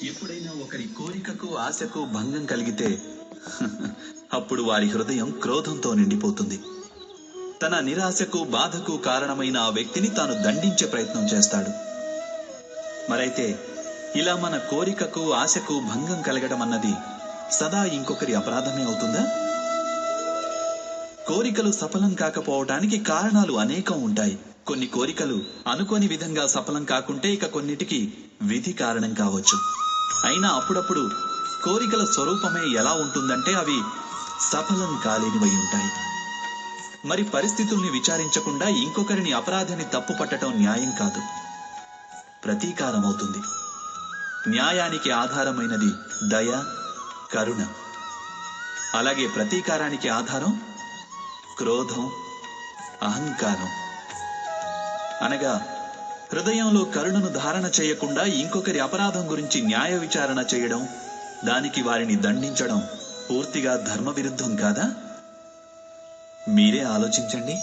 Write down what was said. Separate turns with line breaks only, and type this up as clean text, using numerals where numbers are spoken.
ఎప్పుడైనా ఒకరి కోరికకు ఆశకు భంగం కలిగితే అప్పుడు వారి హృదయం క్రోధంతో నిండిపోతుంది. తన నిరాశకు బాధకు కారణమైన ఆ వ్యక్తిని తాను దండించే ప్రయత్నం చేస్తాడు. మరైతే ఇలా మన కోరికకు ఆశకు భంగం కలగడం అన్నది సదా ఇంకొకరి అపరాధమే అవుతుందా? కోరికలు సఫలం కాకపోవటానికి కారణాలు అనేకం ఉంటాయి. కొన్ని కోరికలు అనుకోని విధంగా సఫలం కాకుంటే ఇక కొన్నిటికి విధి కారణం కావచ్చు. అయినా అప్పుడప్పుడు కోరికల స్వరూపమే ఎలా ఉంటుందంటే అవి సఫలం కాలేనివై ఉంటాయి. మరి పరిస్థితుల్ని విచారించకుండా ఇంకొకరిని అపరాధిని తప్పు పట్టడం న్యాయం కాదు, ప్రతీకారం అవుతుంది. న్యాయానికి ఆధారమైనది దయ, కరుణ. అలాగే ప్రతీకారానికి ఆధారం క్రోధం, అహంకారం. అనగా హృదయంలో కరుణను ధారణ చేయకుండా ఇంకొకరి అపరాధం గురించి న్యాయ విచారణ చేయడం, దానికి వారిని దండించడం పూర్తిగా ధర్మ విరుద్ధం కాదా? మీరే ఆలోచించండి.